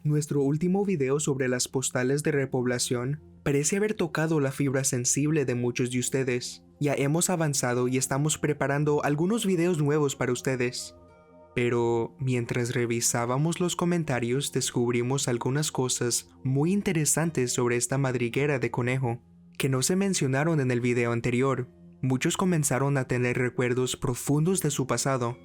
Nuestro último video sobre las postales de repoblación parece haber tocado la fibra sensible de muchos de ustedes. Ya hemos avanzado y estamos preparando algunos videos nuevos para ustedes. Pero mientras revisábamos los comentarios descubrimos algunas cosas muy interesantes sobre esta madriguera de conejo, que no se mencionaron en el video anterior. Muchos comenzaron a tener recuerdos profundos de su pasado.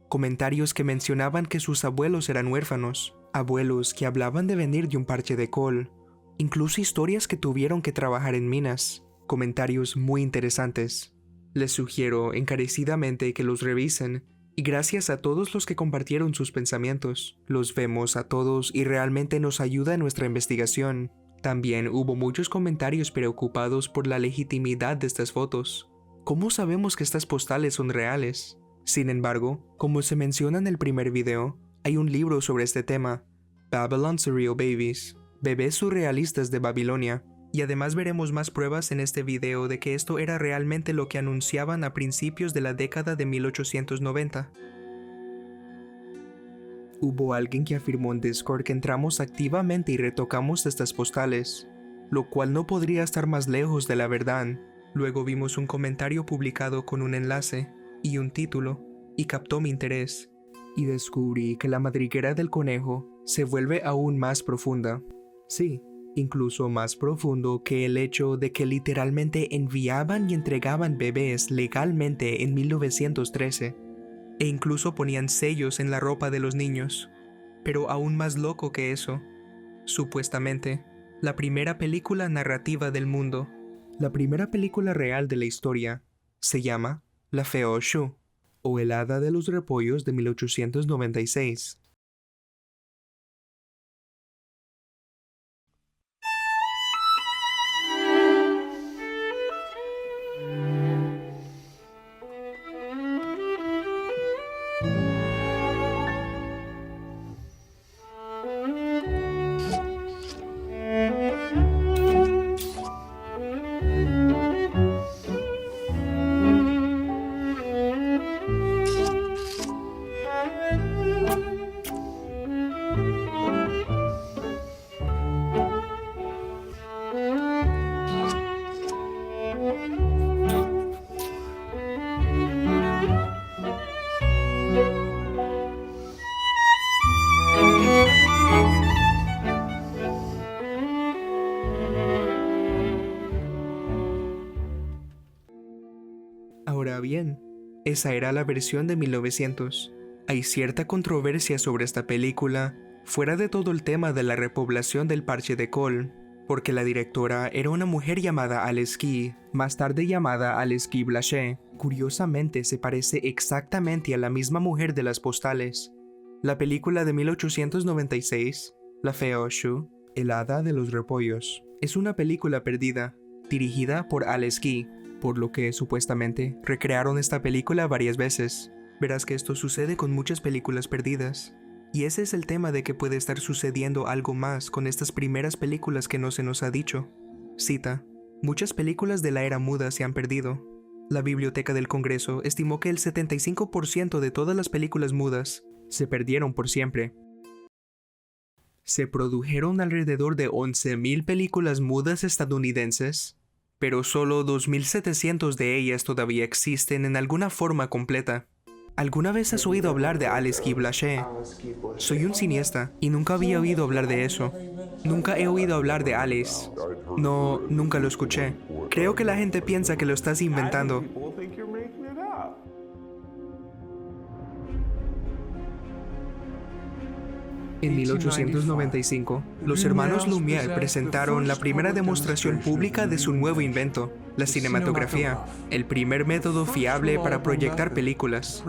Comentarios que mencionaban que sus abuelos eran huérfanos, abuelos que hablaban de venir de un parche de col, incluso historias que tuvieron que trabajar en minas. Comentarios muy interesantes. Les sugiero encarecidamente que los revisen, y gracias a todos los que compartieron sus pensamientos. Los vemos a todos y realmente nos ayuda en nuestra investigación. También hubo muchos comentarios preocupados por la legitimidad de estas fotos. ¿Cómo sabemos que estas postales son reales? Sin embargo, como se menciona en el primer video, hay un libro sobre este tema, Babylon Surreal Babies, Bebés Surrealistas de Babilonia, y además veremos más pruebas en este video de que esto era realmente lo que anunciaban a principios de la década de 1890. Hubo alguien que afirmó en Discord que entramos activamente y retocamos estas postales, lo cual no podría estar más lejos de la verdad. Luego vimos un comentario publicado con un enlace y un título, y captó mi interés, y descubrí que la madriguera del conejo se vuelve aún más profunda. Sí, incluso más profundo que el hecho de que literalmente enviaban y entregaban bebés legalmente en 1913, e incluso ponían sellos en la ropa de los niños. Pero aún más loco que eso, supuestamente, la primera película narrativa del mundo, la primera película real de la historia, se llama La Fée aux Choux, o El Hada de los Repollos de 1896. Ahora bien, esa era la versión de 1900. Hay cierta controversia sobre esta película, fuera de todo el tema de la repoblación del parche de col, porque la directora era una mujer llamada Alice Guy, más tarde llamada Alice Guy Blaché. Curiosamente se parece exactamente a la misma mujer de las postales. La película de 1896, La Fée aux Choux, El Hada de los Repollos, es una película perdida, dirigida por Alice Guy, por lo que supuestamente recrearon esta película varias veces. Verás que esto sucede con muchas películas perdidas. Y ese es el tema de que puede estar sucediendo algo más con estas primeras películas que no se nos ha dicho. Cita: muchas películas de la era muda se han perdido. La Biblioteca del Congreso estimó que el 75% de todas las películas mudas se perdieron por siempre. Se produjeron alrededor de 11,000 películas mudas estadounidenses, pero solo 2,700 de ellas todavía existen en alguna forma completa. ¿Alguna vez has oído hablar de Alice Guy Blaché? Soy un cineasta y nunca había oído hablar de eso. Nunca he oído hablar de Alice. No, nunca lo escuché. Creo que la gente piensa que lo estás inventando. En 1895, los hermanos Lumière presentaron la primera demostración pública de su nuevo invento, la cinematografía, el primer método fiable para proyectar películas.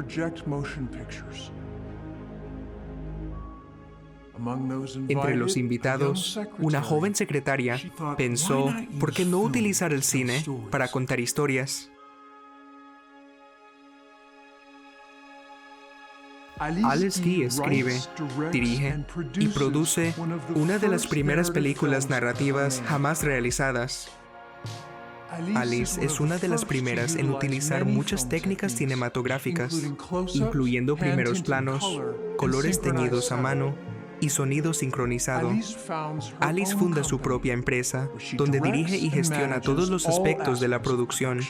Entre los invitados, una joven secretaria pensó, ¿por qué no utilizar el cine para contar historias? Alice Guy escribe, dirige y produce una de las primeras películas narrativas jamás realizadas. Alice es una de las primeras en utilizar muchas técnicas cinematográficas, incluyendo primeros planos, colores teñidos a mano y sonido sincronizado. Alice funda su propia empresa, donde dirige y gestiona todos los aspectos de la producción.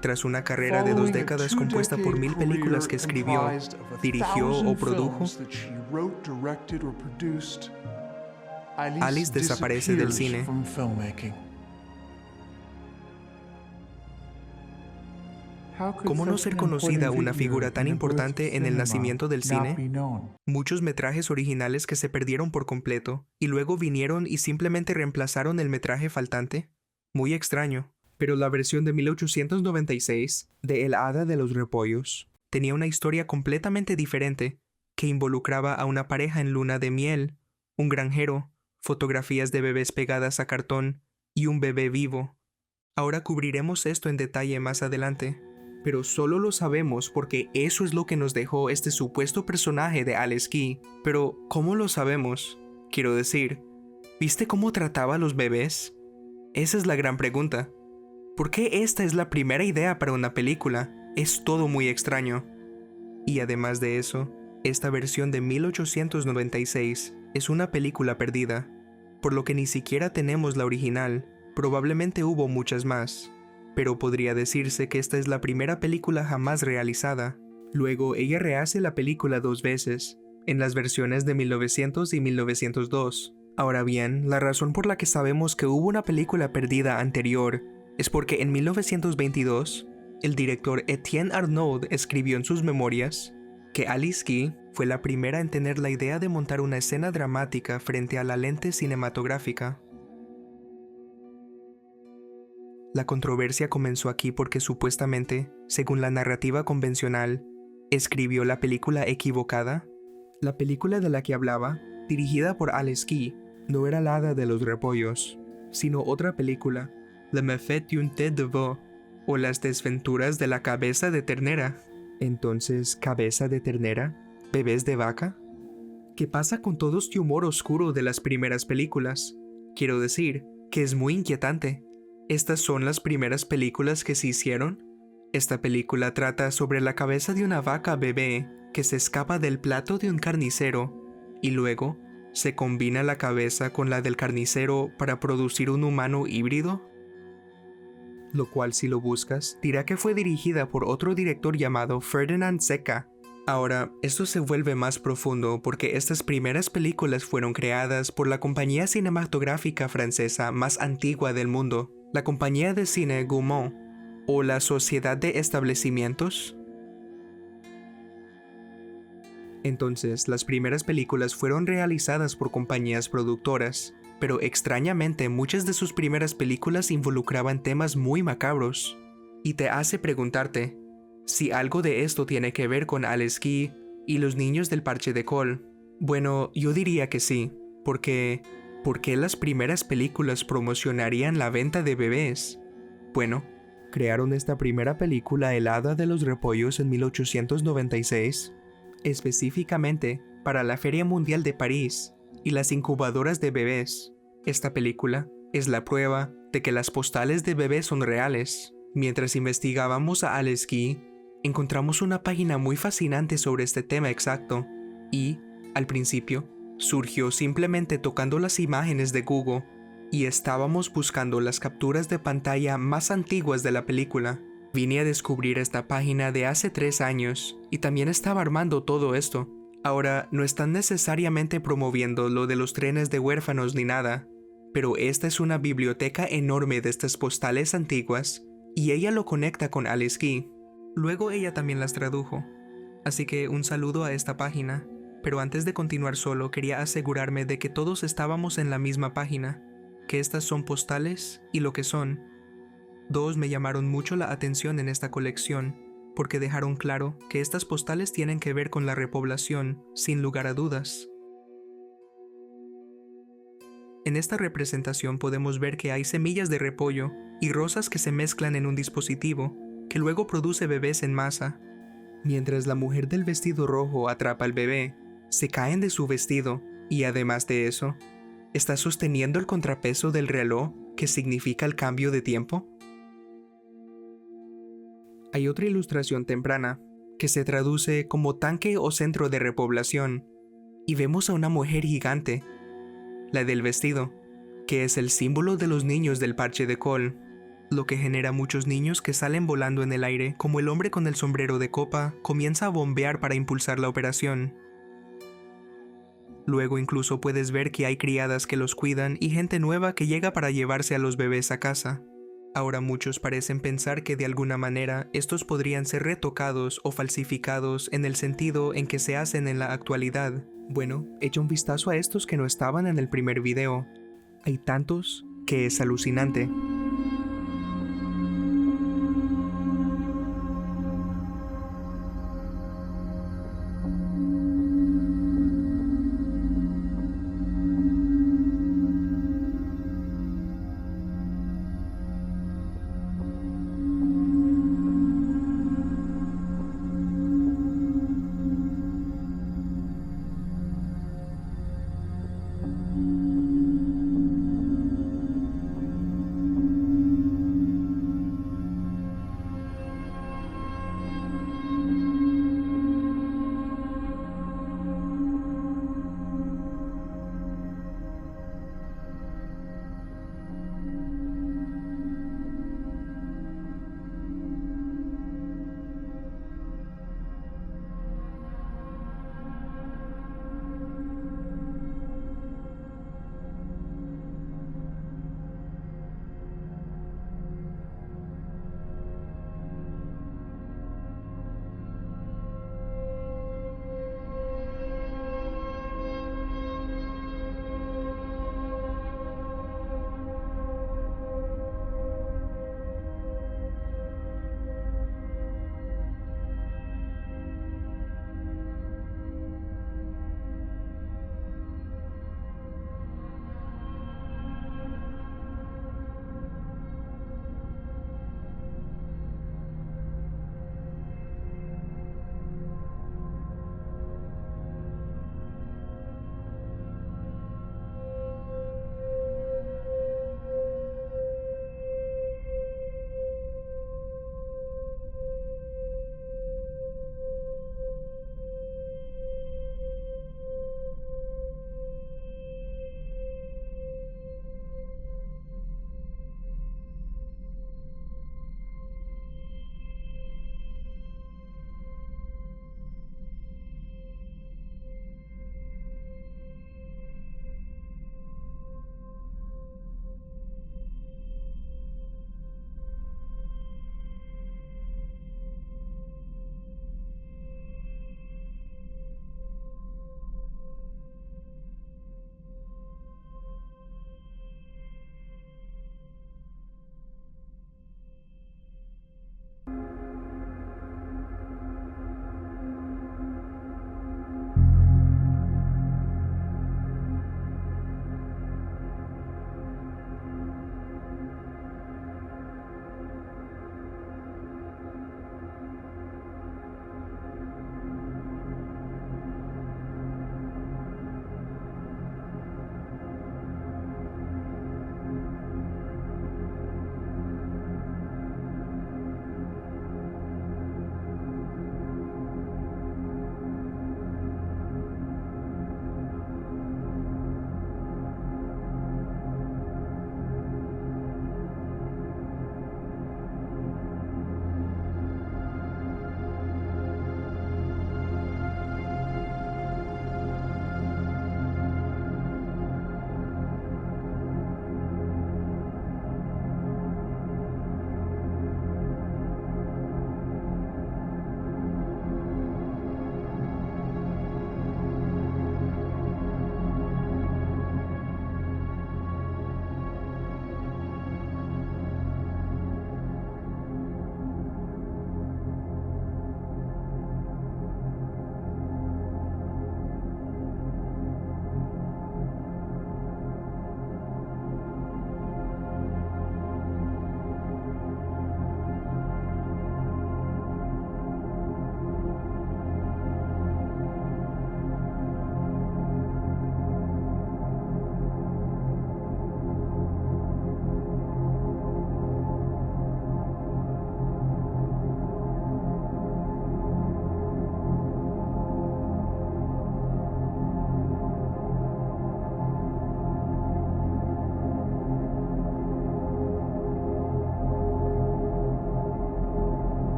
Tras una carrera de 2 décadas compuesta por 1000 películas que escribió, dirigió o produjo, Alice desaparece del cine. ¿Cómo no ser conocida una figura tan importante en el nacimiento del cine? Muchos metrajes originales que se perdieron por completo y luego vinieron y simplemente reemplazaron el metraje faltante. Muy extraño. Pero la versión de 1896 de El Hada de los Repollos tenía una historia completamente diferente que involucraba a una pareja en luna de miel, un granjero, fotografías de bebés pegadas a cartón y un bebé vivo. Ahora cubriremos esto en detalle más adelante, pero solo lo sabemos porque eso es lo que nos dejó este supuesto personaje de Alice Guy. Pero, ¿cómo lo sabemos? Quiero decir, ¿viste cómo trataba a los bebés? Esa es la gran pregunta. ¿Por qué esta es la primera idea para una película? Es todo muy extraño. Y además de eso, esta versión de 1896 es una película perdida, por lo que ni siquiera tenemos la original. Probablemente hubo muchas más, pero podría decirse que esta es la primera película jamás realizada. Luego ella rehace la película 2 veces, en las versiones de 1900 y 1902. Ahora bien, la razón por la que sabemos que hubo una película perdida anterior es porque en 1922, el director Etienne Arnaud escribió en sus memorias que Alice Guy fue la primera en tener la idea de montar una escena dramática frente a la lente cinematográfica. La controversia comenzó aquí porque supuestamente, según la narrativa convencional, escribió la película equivocada. La película de la que hablaba, dirigida por Alice Guy, no era La Hada de los Repollos, sino otra película, Le Méfait d'une tête de veau, o Las desventuras de la cabeza de ternera. Entonces, ¿cabeza de ternera? ¿Bebés de vaca? ¿Qué pasa con todo este humor oscuro de las primeras películas? Quiero decir, que es muy inquietante. ¿Estas son las primeras películas que se hicieron? Esta película trata sobre la cabeza de una vaca bebé que se escapa del plato de un carnicero, y luego se combina la cabeza con la del carnicero para producir un humano híbrido. Lo cual, si lo buscas, dirá que fue dirigida por otro director llamado Ferdinand Zecca. Ahora, esto se vuelve más profundo porque estas primeras películas fueron creadas por la compañía cinematográfica francesa más antigua del mundo, la compañía de cine Gaumont, o la Sociedad de Establecimientos. Entonces, las primeras películas fueron realizadas por compañías productoras, pero extrañamente muchas de sus primeras películas involucraban temas muy macabros. Y te hace preguntarte si algo de esto tiene que ver con Alice Guy y los niños del parche de Cole. Bueno, yo diría que sí, porque ¿por qué las primeras películas promocionarían la venta de bebés? Bueno, crearon esta primera película El Hada de los Repollos en 1896, específicamente para la Feria Mundial de París y las incubadoras de bebés. Esta película es la prueba de que las postales de bebés son reales. Mientras investigábamos a Alice Guy, encontramos una página muy fascinante sobre este tema exacto, y, al principio, surgió simplemente tocando las imágenes de Google, y estábamos buscando las capturas de pantalla más antiguas de la película. Vine a descubrir esta página de hace 3 años, y también estaba armando todo esto. Ahora, no están necesariamente promoviendo lo de los trenes de huérfanos ni nada, pero esta es una biblioteca enorme de estas postales antiguas, y ella lo conecta con Alice Guy. Luego ella también las tradujo. Así que un saludo a esta página, pero antes de continuar solo quería asegurarme de que todos estábamos en la misma página, que estas son postales y lo que son. 2 me llamaron mucho la atención en esta colección, porque dejaron claro que estas postales tienen que ver con la repoblación, sin lugar a dudas. En esta representación podemos ver que hay semillas de repollo y rosas que se mezclan en un dispositivo, que luego produce bebés en masa. Mientras la mujer del vestido rojo atrapa al bebé, se caen de su vestido y además de eso, está sosteniendo el contrapeso del reloj que significa el cambio de tiempo. Hay otra ilustración temprana que se traduce como tanque o centro de repoblación y vemos a una mujer gigante, la del vestido, que es el símbolo de los niños del parche de Cole, lo que genera muchos niños que salen volando en el aire como el hombre con el sombrero de copa comienza a bombear para impulsar la operación. Luego incluso puedes ver que hay criadas que los cuidan y gente nueva que llega para llevarse a los bebés a casa. Ahora muchos parecen pensar que de alguna manera estos podrían ser retocados o falsificados en el sentido en que se hacen en la actualidad. Bueno, echa un vistazo a estos que no estaban en el primer video. Hay tantos que es alucinante.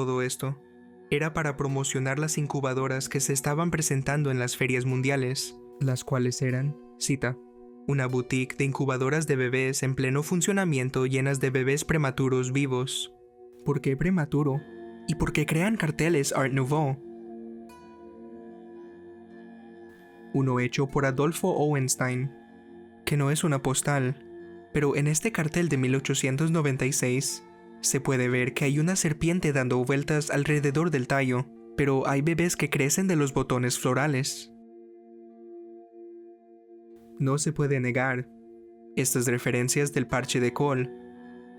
todo esto? Era para promocionar las incubadoras que se estaban presentando en las ferias mundiales, las cuales eran, cita, una boutique de incubadoras de bebés en pleno funcionamiento llenas de bebés prematuros vivos. ¿Por qué prematuro? ¿Y por qué crean carteles Art Nouveau? Uno hecho por Adolfo Owenstein, que no es una postal, pero en este cartel de 1896 se puede ver que hay una serpiente dando vueltas alrededor del tallo, pero hay bebés que crecen de los botones florales. No se puede negar, estas referencias del parche de Cole,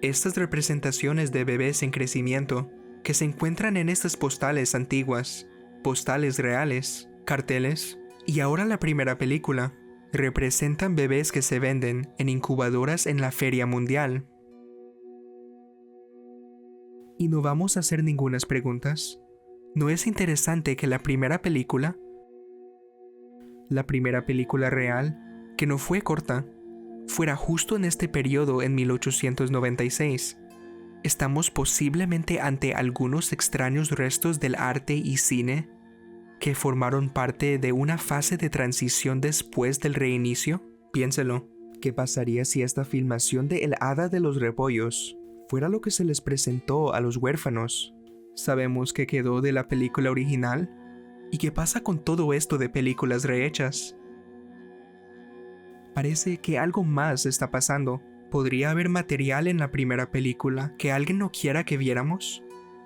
estas representaciones de bebés en crecimiento, que se encuentran en estas postales antiguas, postales reales, carteles, y ahora la primera película, representan bebés que se venden en incubadoras en la feria mundial. Y no vamos a hacer ningunas preguntas. ¿No es interesante que la primera película real, que no fue corta, fuera justo en este periodo en 1896? ¿Estamos posiblemente ante algunos extraños restos del arte y cine que formaron parte de una fase de transición después del reinicio? Piénselo. ¿Qué pasaría si esta filmación de El Hada de los Repollos fuera lo que se les presentó a los huérfanos? ¿Sabemos qué quedó de la película original? ¿Y qué pasa con todo esto de películas rehechas? Parece que algo más está pasando. ¿Podría haber material en la primera película que alguien no quiera que viéramos?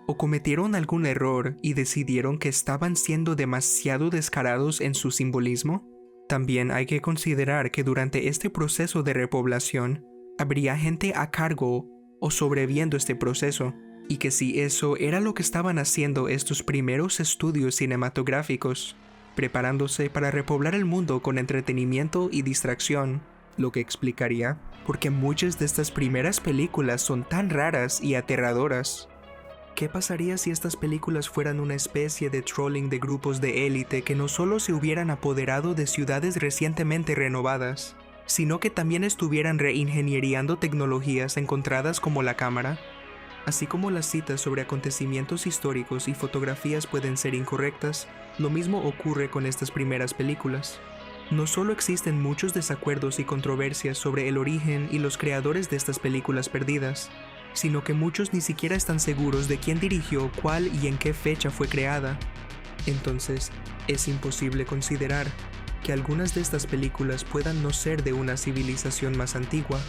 ¿O cometieron algún error y decidieron que estaban siendo demasiado descarados en su simbolismo? También hay que considerar que durante este proceso de repoblación, habría gente a cargo o sobreviviendo este proceso, y que si eso era lo que estaban haciendo estos primeros estudios cinematográficos, preparándose para repoblar el mundo con entretenimiento y distracción, lo que explicaría por qué muchas de estas primeras películas son tan raras y aterradoras. ¿Qué pasaría si estas películas fueran una especie de trolling de grupos de élite que no solo se hubieran apoderado de ciudades recientemente renovadas, sino que también estuvieran reingenieriando tecnologías encontradas como la cámara? Así como las citas sobre acontecimientos históricos y fotografías pueden ser incorrectas, lo mismo ocurre con estas primeras películas. No solo existen muchos desacuerdos y controversias sobre el origen y los creadores de estas películas perdidas, sino que muchos ni siquiera están seguros de quién dirigió, cuál y en qué fecha fue creada. Entonces, es imposible considerar que algunas de estas películas puedan no ser de una civilización más antigua,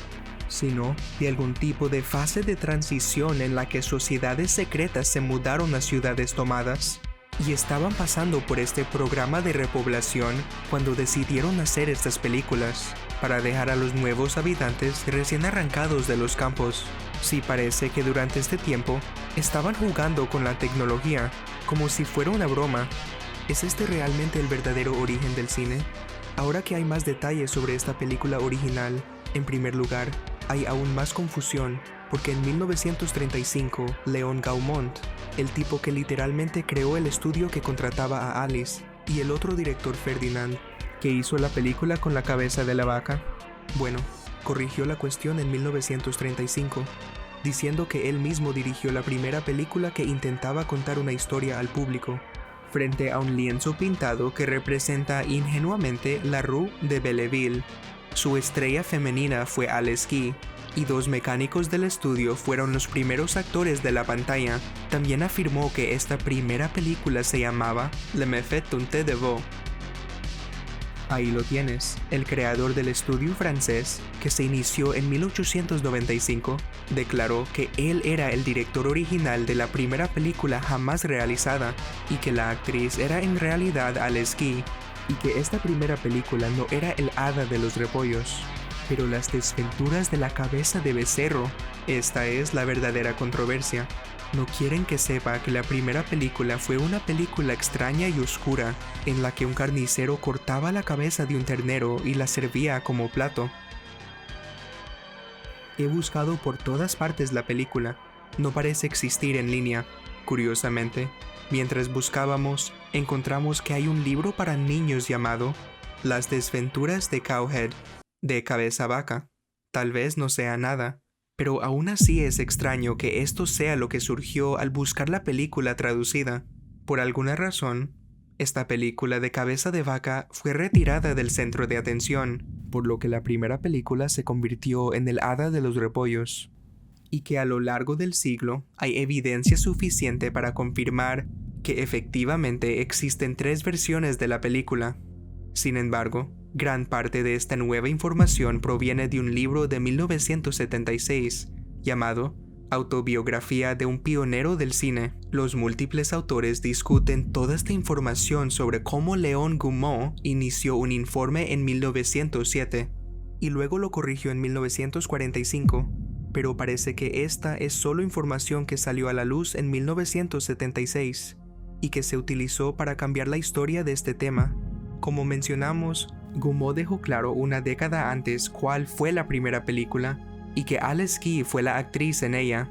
sino de algún tipo de fase de transición en la que sociedades secretas se mudaron a ciudades tomadas y estaban pasando por este programa de repoblación cuando decidieron hacer estas películas para dejar a los nuevos habitantes recién arrancados de los campos. Sí, parece que durante este tiempo estaban jugando con la tecnología como si fuera una broma. ¿Es este realmente el verdadero origen del cine? Ahora que hay más detalles sobre esta película original, en primer lugar, hay aún más confusión porque en 1935, Léon Gaumont, el tipo que literalmente creó el estudio que contrataba a Alice, y el otro director Ferdinand, que hizo la película con la cabeza de la vaca, bueno, corrigió la cuestión en 1935, diciendo que él mismo dirigió la primera película que intentaba contar una historia al público, frente a un lienzo pintado que representa ingenuamente la Rue de Belleville. Su estrella femenina fue Alice Guy, y dos mecánicos del estudio fueron los primeros actores de la pantalla. También afirmó que esta primera película se llamaba Le Méfaiteur de Vaux. Ahí lo tienes, el creador del estudio francés, que se inició en 1895, declaró que él era el director original de la primera película jamás realizada, y que la actriz era en realidad Alice Guy, y que esta primera película no era El Hada de los Repollos, pero Las Desventuras de la Cabeza de Becerro. Esta es la verdadera controversia. No quieren que sepa que la primera película fue una película extraña y oscura, en la que un carnicero cortaba la cabeza de un ternero y la servía como plato. He buscado por todas partes la película. No parece existir en línea. Curiosamente, mientras buscábamos, encontramos que hay un libro para niños llamado Las Desventuras de Cowhead, de Cabeza Vaca. Tal vez no sea nada, Pero aún así es extraño que esto sea lo que surgió al buscar la película traducida. Por alguna razón, esta película de cabeza de vaca fue retirada del centro de atención, por lo que la primera película se convirtió en El Hada de los Repollos, y que a lo largo del siglo hay evidencia suficiente para confirmar que efectivamente existen 3 versiones de la película. Sin embargo, gran parte de esta nueva información proviene de un libro de 1976 llamado Autobiografía de un pionero del cine. Los múltiples autores discuten toda esta información sobre cómo Léon Gaumont inició un informe en 1907 y luego lo corrigió en 1945, pero parece que esta es solo información que salió a la luz en 1976 y que se utilizó para cambiar la historia de este tema. Como mencionamos, Gaumont dejó claro una década antes cuál fue la primera película y que Alice Guy fue la actriz en ella.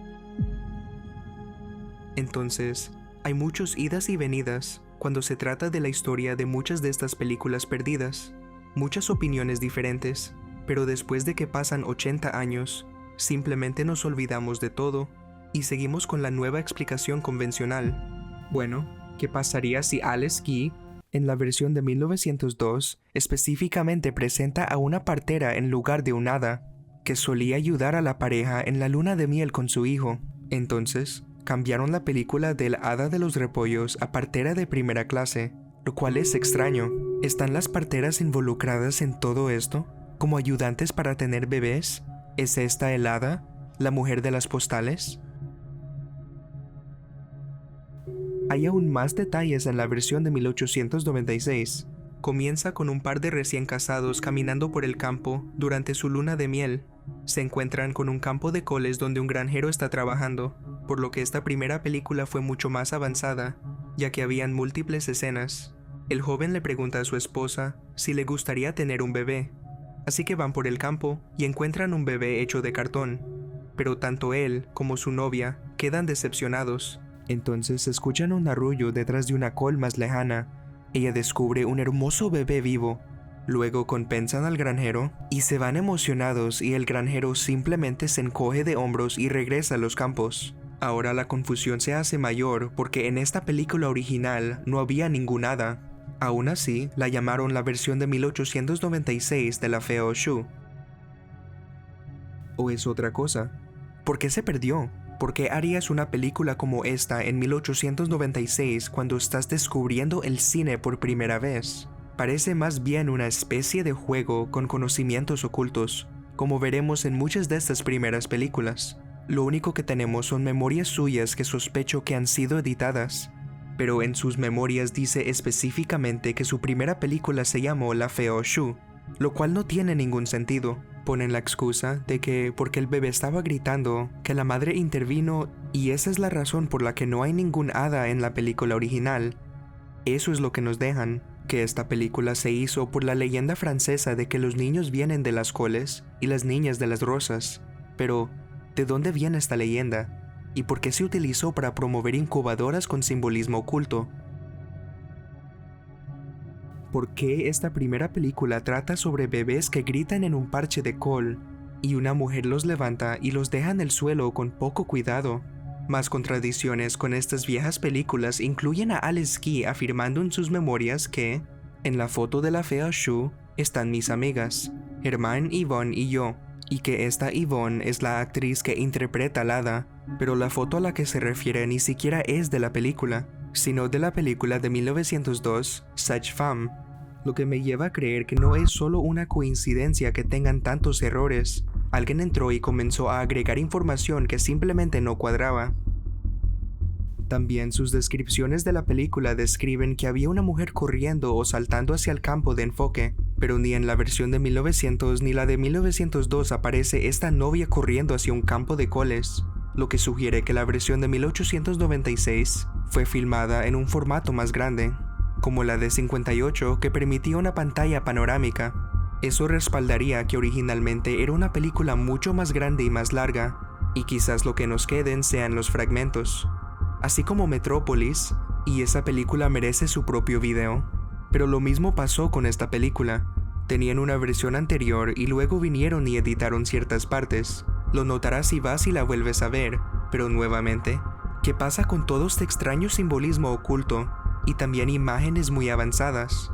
Entonces, hay muchos idas y venidas cuando se trata de la historia de muchas de estas películas perdidas, muchas opiniones diferentes, pero después de que pasan 80 años, simplemente nos olvidamos de todo y seguimos con la nueva explicación convencional. Bueno, ¿qué pasaría si Alice Guy, en la versión de 1902, específicamente presenta a una partera en lugar de un hada, que solía ayudar a la pareja en la luna de miel con su hijo? Entonces, cambiaron la película del Hada de los Repollos a partera de primera clase, lo cual es extraño. ¿Están las parteras involucradas en todo esto? ¿Como ayudantes para tener bebés? ¿Es esta el hada? ¿La mujer de las postales? Hay aún más detalles en la versión de 1896. Comienza con un par de recién casados caminando por el campo durante su luna de miel. Se encuentran con un campo de coles donde un granjero está trabajando, por lo que esta primera película fue mucho más avanzada, ya que habían múltiples escenas. El joven le pregunta a su esposa si le gustaría tener un bebé, así que van por el campo y encuentran un bebé hecho de cartón, pero tanto él como su novia quedan decepcionados. Entonces escuchan un arrullo detrás de una col más lejana. Ella descubre un hermoso bebé vivo. Luego compensan al granjero y se van emocionados, y el granjero simplemente se encoge de hombros y regresa a los campos. Ahora la confusión se hace mayor porque en esta película original no había ningún hada. Aún así, la llamaron la versión de 1896 de La Fée aux Choux. ¿O es otra cosa? ¿Por qué se perdió? ¿Por qué harías una película como esta en 1896 cuando estás descubriendo el cine por primera vez? Parece más bien una especie de juego con conocimientos ocultos, como veremos en muchas de estas primeras películas. Lo único que tenemos son memorias suyas que sospecho que han sido editadas, pero en sus memorias dice específicamente que su primera película se llamó La Fée aux Choux, lo cual no tiene ningún sentido. Ponen la excusa de que porque el bebé estaba gritando, que la madre intervino y esa es la razón por la que no hay ningún hada en la película original. Eso es lo que nos dejan, que esta película se hizo por la leyenda francesa de que los niños vienen de las coles y las niñas de las rosas. Pero, ¿de dónde viene esta leyenda? ¿Y por qué se utilizó para promover incubadoras con simbolismo oculto? ¿Por qué esta primera película trata sobre bebés que gritan en un parche de col y una mujer los levanta y los deja en el suelo con poco cuidado? Más contradicciones con estas viejas películas incluyen a Alice Guy afirmando en sus memorias que en la foto de La Fée aux Choux están mis amigas, Hermione, Yvonne y yo, y que esta Yvonne es la actriz que interpreta al hada, pero la foto a la que se refiere ni siquiera es de la película, sino de la película de 1902, Sage Femme, lo que me lleva a creer que no es solo una coincidencia que tengan tantos errores. Alguien entró y comenzó a agregar información que simplemente no cuadraba. También sus descripciones de la película describen que había una mujer corriendo o saltando hacia el campo de enfoque, pero ni en la versión de 1900 ni la de 1902 aparece esta novia corriendo hacia un campo de coles, lo que sugiere que la versión de 1896 fue filmada en un formato más grande, como la de 58 que permitía una pantalla panorámica. Eso respaldaría que originalmente era una película mucho más grande y más larga, y quizás lo que nos queden sean los fragmentos. Así como Metrópolis, y esa película merece su propio video. Pero lo mismo pasó con esta película. Tenían una versión anterior y luego vinieron y editaron ciertas partes. Lo notarás si vas y la vuelves a ver, pero nuevamente, ¿qué pasa con todo este extraño simbolismo oculto y también imágenes muy avanzadas?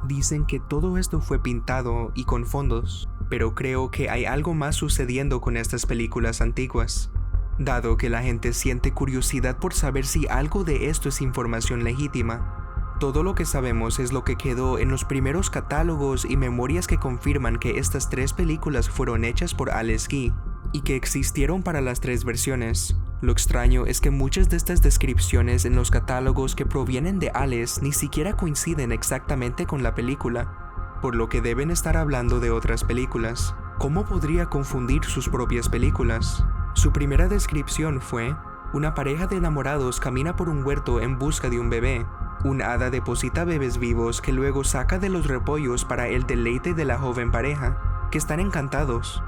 Dicen que todo esto fue pintado y con fondos, pero creo que hay algo más sucediendo con estas películas antiguas, dado que la gente siente curiosidad por saber si algo de esto es información legítima. Todo lo que sabemos es lo que quedó en los primeros catálogos y memorias que confirman que estas 3 películas fueron hechas por Alice Guy y que existieron para las 3 versiones. Lo extraño es que muchas de estas descripciones en los catálogos que provienen de Alice ni siquiera coinciden exactamente con la película, por lo que deben estar hablando de otras películas. ¿Cómo podría confundir sus propias películas? Su primera descripción fue: una pareja de enamorados camina por un huerto en busca de un bebé. Un hada deposita bebés vivos que luego saca de los repollos para el deleite de la joven pareja, que están encantados.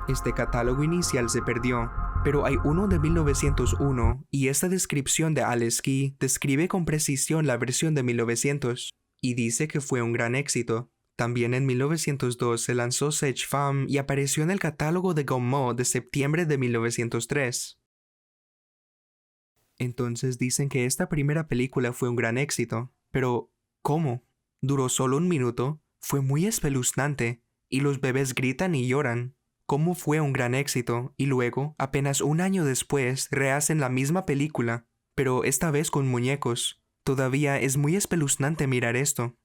Este catálogo inicial se perdió, pero hay uno de 1901 y esta descripción de Alice Guy describe con precisión la versión de 1900 y dice que fue un gran éxito. También en 1902 se lanzó Sage Femme y apareció en el catálogo de Gaumont de septiembre de 1903. Entonces dicen que esta primera película fue un gran éxito, pero ¿cómo? Duró solo 1 minuto, fue muy espeluznante, y los bebés gritan y lloran. ¿Cómo fue un gran éxito? Y luego, apenas 1 año después, rehacen la misma película, pero esta vez con muñecos. Todavía es muy espeluznante mirar esto.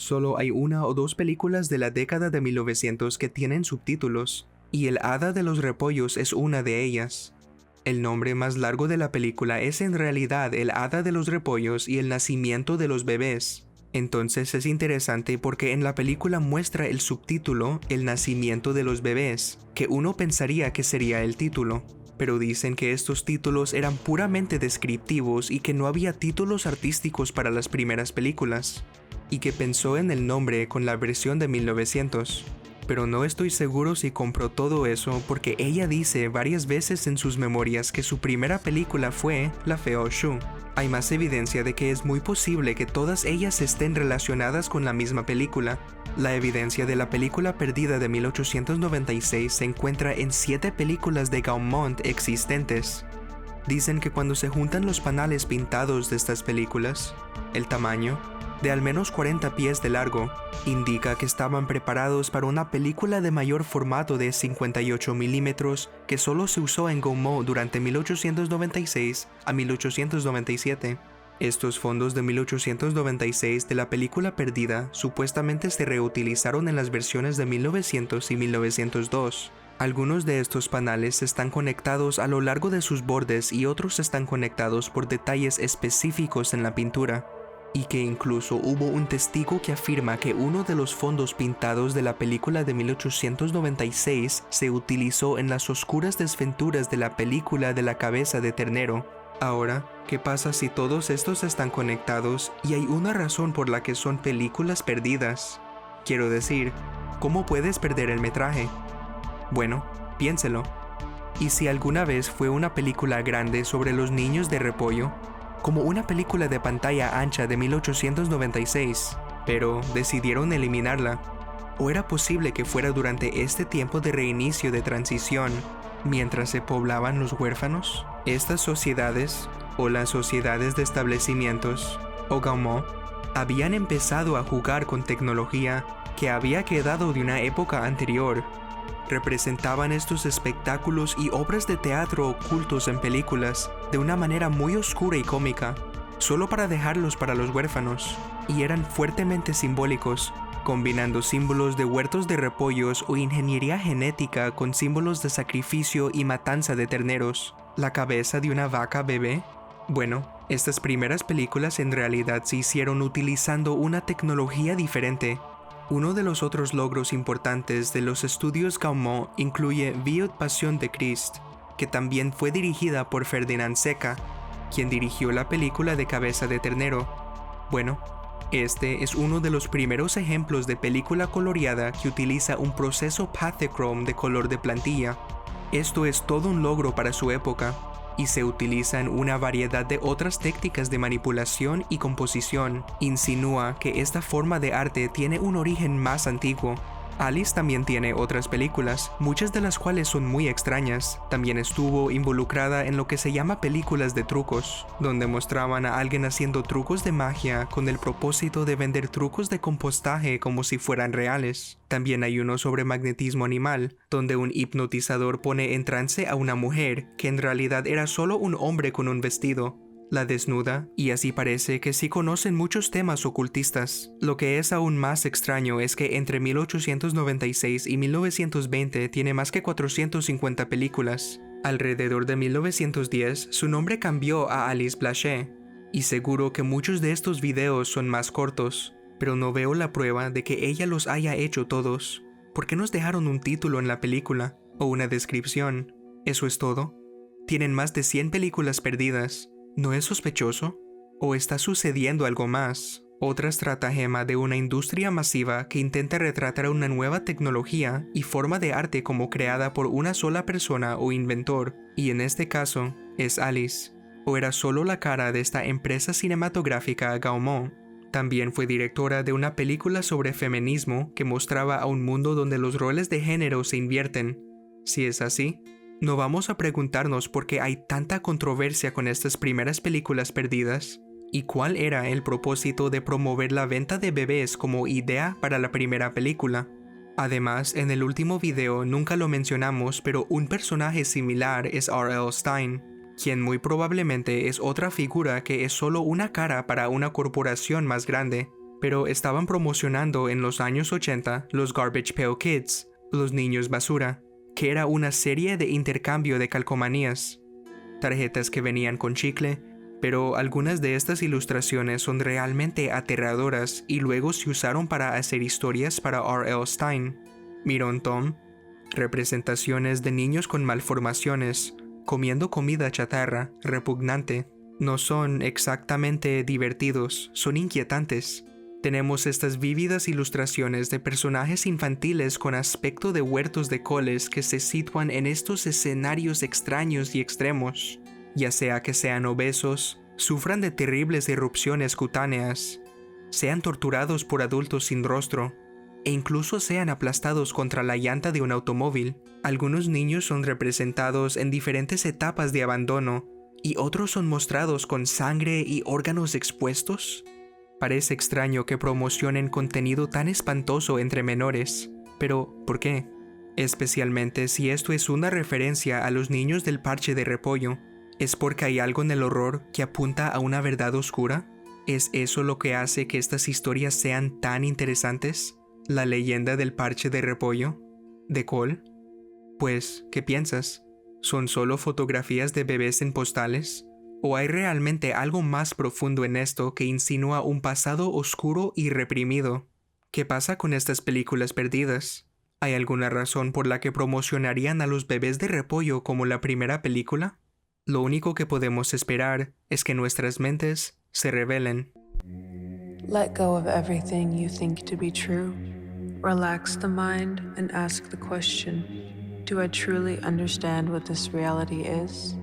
Solo hay una o dos películas de la década de 1900 que tienen subtítulos, y El Hada de los Repollos es una de ellas. El nombre más largo de la película es en realidad El Hada de los Repollos y el nacimiento de los bebés. Entonces es interesante porque en la película muestra el subtítulo El nacimiento de los bebés, que uno pensaría que sería el título, pero dicen que estos títulos eran puramente descriptivos y que no había títulos artísticos para las primeras películas, y que pensó en el nombre con la versión de 1900. Pero no estoy seguro si compró todo eso porque ella dice varias veces en sus memorias que su primera película fue La Fée aux Choux. Hay más evidencia de que es muy posible que todas ellas estén relacionadas con la misma película. La evidencia de la película perdida de 1896 se encuentra en 7 películas de Gaumont existentes. Dicen que cuando se juntan los panales pintados de estas películas, el tamaño, de al menos 40 pies de largo, indica que estaban preparados para una película de mayor formato de 58 milímetros que solo se usó en Gaumont durante 1896 a 1897. Estos fondos de 1896 de la película perdida supuestamente se reutilizaron en las versiones de 1900 y 1902. Algunos de estos panales están conectados a lo largo de sus bordes y otros están conectados por detalles específicos en la pintura. Y que incluso hubo un testigo que afirma que uno de los fondos pintados de la película de 1896 se utilizó en las oscuras desventuras de la película de la cabeza de ternero. Ahora, ¿qué pasa si todos estos están conectados y hay una razón por la que son películas perdidas? Quiero decir, ¿cómo puedes perder el metraje? Bueno, piénselo. ¿Y si alguna vez fue una película grande sobre los niños de repollo? Como una película de pantalla ancha de 1896, pero decidieron eliminarla. ¿O era posible que fuera durante este tiempo de reinicio de transición, mientras se poblaban los huérfanos? Estas sociedades, o las sociedades de establecimientos, o Gaumont, habían empezado a jugar con tecnología que había quedado de una época anterior. Representaban estos espectáculos y obras de teatro ocultos en películas de una manera muy oscura y cómica, solo para dejarlos para los huérfanos, y eran fuertemente simbólicos, combinando símbolos de huertos de repollos o ingeniería genética con símbolos de sacrificio y matanza de terneros. ¿La cabeza de una vaca bebé? Bueno, estas primeras películas en realidad se hicieron utilizando una tecnología diferente. Uno de los otros logros importantes de los estudios Gaumont incluye Vieux Passion de Christ, que también fue dirigida por Ferdinand Seca, quien dirigió la película de Cabeza de Ternero. Bueno, este es uno de los primeros ejemplos de película coloreada que utiliza un proceso Pathochrome de color de plantilla. Esto es todo un logro para su época, y se utilizan una variedad de otras técnicas de manipulación y composición. Insinúa que esta forma de arte tiene un origen más antiguo. Alice también tiene otras películas, muchas de las cuales son muy extrañas. También estuvo involucrada en lo que se llama películas de trucos, donde mostraban a alguien haciendo trucos de magia con el propósito de vender trucos de compostaje como si fueran reales. También hay uno sobre magnetismo animal, donde un hipnotizador pone en trance a una mujer, que en realidad era solo un hombre con un vestido. La desnuda, y así parece que sí conocen muchos temas ocultistas. Lo que es aún más extraño es que entre 1896 y 1920 tiene más que 450 películas. Alrededor de 1910, su nombre cambió a Alice Blaché, y seguro que muchos de estos videos son más cortos, pero no veo la prueba de que ella los haya hecho todos. ¿Por qué nos dejaron un título en la película? ¿O una descripción? ¿Eso es todo? Tienen más de 100 películas perdidas. ¿No es sospechoso? ¿O está sucediendo algo más? Otra estratagema de una industria masiva que intenta retratar una nueva tecnología y forma de arte como creada por una sola persona o inventor, y en este caso es Alice. ¿O era solo la cara de esta empresa cinematográfica Gaumont? También fue directora de una película sobre feminismo que mostraba a un mundo donde los roles de género se invierten. Si es así, ¿no vamos a preguntarnos por qué hay tanta controversia con estas primeras películas perdidas? ¿Y cuál era el propósito de promover la venta de bebés como idea para la primera película? Además, en el último video nunca lo mencionamos, pero un personaje similar es R.L. Stine, quien muy probablemente es otra figura que es solo una cara para una corporación más grande. pero estaban promocionando en los años 80 los Garbage Pail Kids, los niños basura, que era una serie de intercambio de calcomanías, tarjetas que venían con chicle, pero algunas de estas ilustraciones son realmente aterradoras y luego se usaron para hacer historias para R.L. Stine. Mirón Tom, representaciones de niños con malformaciones, comiendo comida chatarra, repugnante. No son exactamente divertidos, son inquietantes. Tenemos estas vívidas ilustraciones de personajes infantiles con aspecto de huertos de coles que se sitúan en estos escenarios extraños y extremos, ya sea que sean obesos, sufran de terribles erupciones cutáneas, sean torturados por adultos sin rostro, e incluso sean aplastados contra la llanta de un automóvil. Algunos niños son representados en diferentes etapas de abandono, y otros son mostrados con sangre y órganos expuestos. Parece extraño que promocionen contenido tan espantoso entre menores, pero ¿por qué? Especialmente si esto es una referencia a los niños del parche de repollo. ¿Es porque hay algo en el horror que apunta a una verdad oscura? ¿Es eso lo que hace que estas historias sean tan interesantes? ¿La leyenda del parche de repollo? ¿De Cole? Pues, ¿qué piensas? ¿Son solo fotografías de bebés en postales? ¿O hay realmente algo más profundo en esto que insinúa un pasado oscuro y reprimido? ¿Qué pasa con estas películas perdidas? ¿Hay alguna razón por la que promocionarían a los bebés de repollo como la primera película? Lo único que podemos esperar es que nuestras mentes se rebelen. Let go of everything you think to be true. Relax the mind and ask the question, do I truly understand what this reality is?